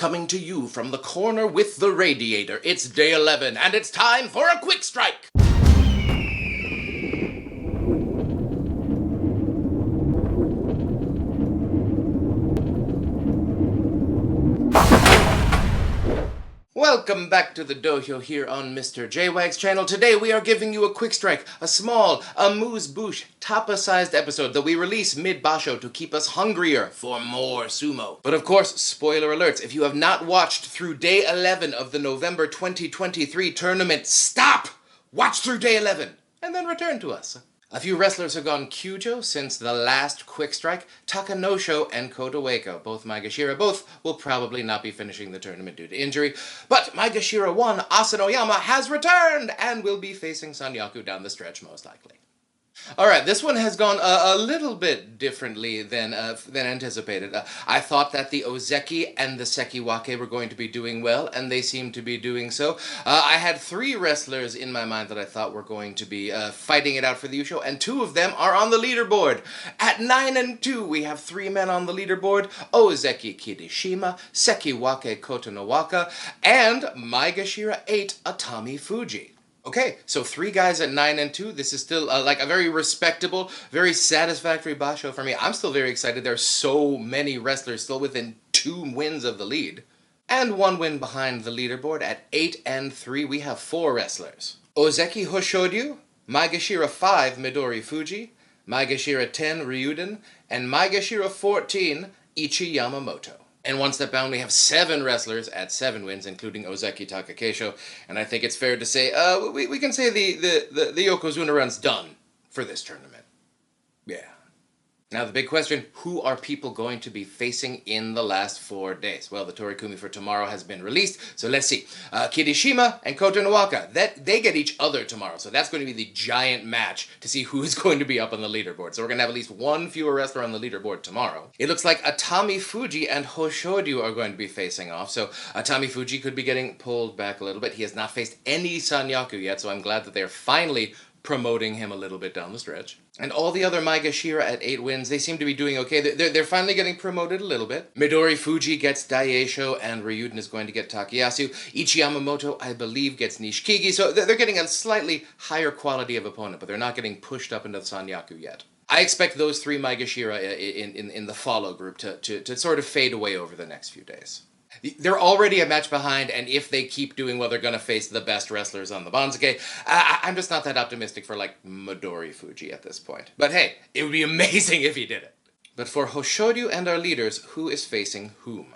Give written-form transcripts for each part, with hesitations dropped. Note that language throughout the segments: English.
coming to you from the corner with the radiator. It's day 11, and it's time for a quick strike! Welcome back to the Dohyo here on Mr. JWags channel. Today we are giving you a quick strike, a small, amuse-bouche, tapa-sized episode that we release mid-basho to keep us hungrier for more sumo. But of course, spoiler alerts, if you have not watched through day 11 of the November 2023 tournament, stop! Watch through day 11, and then return to us. A few wrestlers have gone Kyujo since the last quick strike. Takanosho and Kotoweko, both Maegashira, both will probably not be finishing the tournament due to injury. But Maegashira 1, Asanoyama, has returned and will be facing Sanyaku down the stretch most likely. Alright, this one has gone a little bit differently than anticipated. I thought that the Ozeki and the Sekiwake were going to be doing well, and they seem to be doing so. I had 3 wrestlers in my mind that I thought were going to be fighting it out for the Yusho, and 2 of them are on the leaderboard. At 9 and 2, we have 3 men on the leaderboard: Ozeki Kirishima, Sekiwake Kotonowaka, and Maegashira 8, Atami Fuji. Okay, so 3 guys at 9 and 2. This is still like a very respectable, very satisfactory basho for me. I'm still very excited. There are so many wrestlers still within 2 wins of the lead. And 1 win behind the leaderboard. At 8 and 3, we have 4 wrestlers: Ozeki Hoshodyu, Maegashira 5, Midori Fuji, Maegashira 10, Ryuden, and Maegashira 14, Ichi Yamamoto. And one step down, we have 7 wrestlers at 7 wins, including Ozeki Takakeisho. And I think it's fair to say, we can say the Yokozuna run's done for this tournament. Yeah. Now the big question, who are people going to be facing in the last 4 days? Well, the Torikumi for tomorrow has been released, so let's see. Kirishima and Kotonowaka, they get each other tomorrow, so that's going to be the giant match to see who is going to be up on the leaderboard. So we're going to have at least 1 fewer wrestler on the leaderboard tomorrow. It looks like Atami Fuji and Hoshodyu are going to be facing off, so Atami Fuji could be getting pulled back a little bit. He has not faced any Sanyaku yet, so I'm glad that they're finally promoting him a little bit down the stretch. And all the other Maegashira at 8 wins, they seem to be doing okay. They're finally getting promoted a little bit. Midori Fuji gets Daieisho, and Ryuden is going to get Takayasu. Ichi Yamamoto, I believe, gets Nishikigi, so they're getting a slightly higher quality of opponent, but they're not getting pushed up into the Sanyaku yet. I expect those 3 Maegashira in the follow group to sort of fade away over the next few days. They're already a match behind, and if they keep doing well, they're going to face the best wrestlers on the Banzuke. I'm just not that optimistic for, like, Midori Fuji at this point. But hey, it would be amazing if he did it. But for Hoshodyu and our leaders, who is facing whom?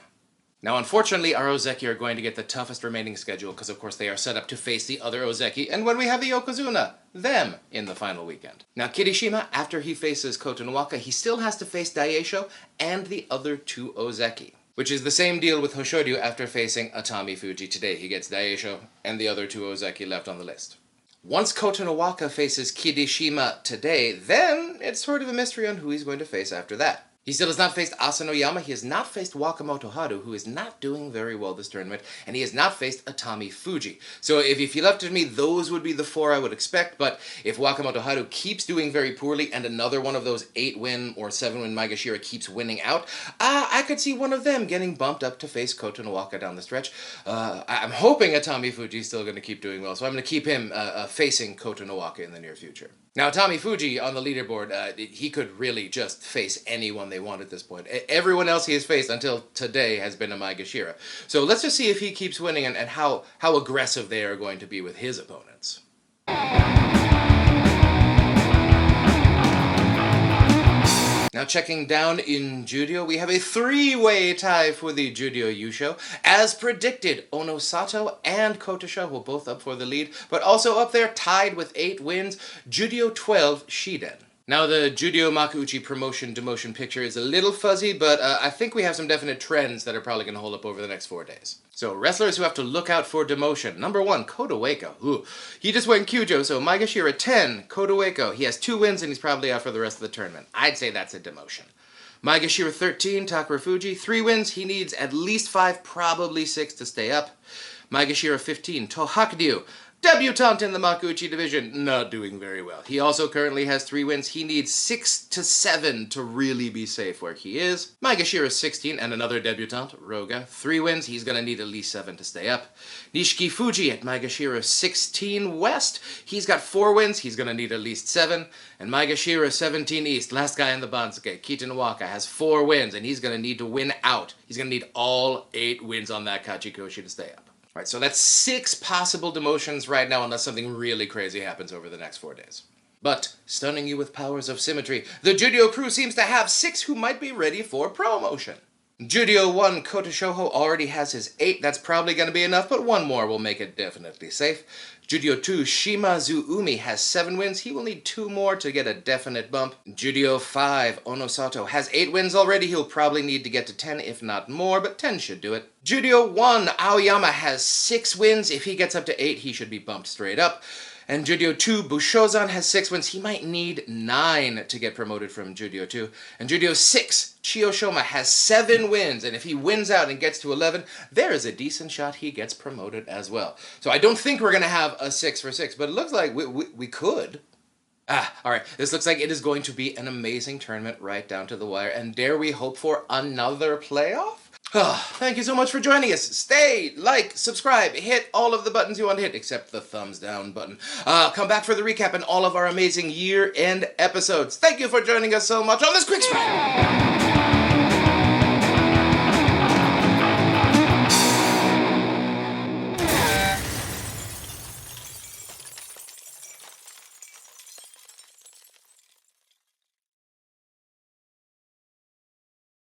Now, unfortunately, our Ozeki are going to get the toughest remaining schedule, because of course they are set up to face the other Ozeki, and when we have the Yokozuna, them in the final weekend. Now, Kirishima, after he faces Kotonowaka, he still has to face Daieisho and the other 2 Ozeki. Which is the same deal with Hoshodyu after facing Atami Fuji today. He gets Daieisho and the other 2 Ozeki left on the list. Once Kotonowaka faces Kirishima today, then it's sort of a mystery on who he's going to face after that. He still has not faced Asanoyama, he has not faced Wakamoto Haru, who is not doing very well this tournament, and he has not faced Atami Fuji. So if you left it to me, those would be the 4 I would expect, but if Wakamoto Haru keeps doing very poorly and another one of those 8-win or 7-win Maegashira keeps winning out, I could see one of them getting bumped up to face Kotonowaka down the stretch. I'm hoping Atami Fuji is still going to keep doing well, so I'm going to keep him facing Kotonowaka in the near future. Now, Atami Fuji on the leaderboard, he could really just face anyone they want at this point. Everyone else he has faced until today has been a Maegashira. So let's just see if he keeps winning and how aggressive they are going to be with his opponents. Now checking down in Juryo, we have a 3-way tie for the Juryo Yusho. As predicted, Onosato and Kotasha will both up for the lead, but also up there, tied with 8 wins, Juryo 12, Shiden. Now the Juryo Makuuchi promotion-demotion picture is a little fuzzy, but I think we have some definite trends that are probably going to hold up over the next 4 days. So, wrestlers who have to look out for demotion. Number 1, Kotoweko. Ooh, he just went Kyujo, so Maegashira 10, Kotoweko. He has 2 wins and he's probably out for the rest of the tournament. I'd say that's a demotion. Maegashira 13, Takara Fuji. 3 wins, he needs at least 5, probably 6 to stay up. Maegashira 15, Tohakudyu. Debutant in the Makuuchi division, not doing very well. He also currently has 3 wins. He needs 6 to 7 to really be safe where he is. Maegashira 16 and another debutant, Roga, 3 wins. He's gonna need at least 7 to stay up. Nishiki Fuji at Maegashira 16 West. He's got 4 wins. He's gonna need at least 7. And Maegashira 17 East, last guy in the Bansuke, Kitanowaka, has 4 wins, and he's gonna need to win out. He's gonna need all 8 wins on that Kachikoshi to stay up. Right, so that's 6 possible demotions right now unless something really crazy happens over the next 4 days. But, stunning you with powers of symmetry, the Juryo crew seems to have 6 who might be ready for promotion. Juryo 1 Kota Shoho already has his 8, that's probably going to be enough, but 1 more will make it definitely safe. Juryo 2 Shimazu Umi has 7 wins, he will need 2 more to get a definite bump. Juryo 5 Onosato has 8 wins already, he'll probably need to get to 10 if not more, but 10 should do it. Juryo 1 Aoyama has 6 wins, if he gets up to 8 he should be bumped straight up. And Juryo 2 Bushozan has 6 wins, he might need 9 to get promoted from Juryo 2. And Juryo 6 Chiyoshoma has 7 wins, and if he wins out and gets to 11, there is a decent shot he gets promoted as well. So I don't think we're going to have a 6 for 6, but it looks like we could. Alright, this looks like it is going to be an amazing tournament right down to the wire, and dare we hope for another playoff? Thank you so much for joining us. Stay, like, subscribe, hit all of the buttons you want to hit, except the thumbs down button. Come back for the recap and all of our amazing year-end episodes. Thank you for joining us so much on this quick strike.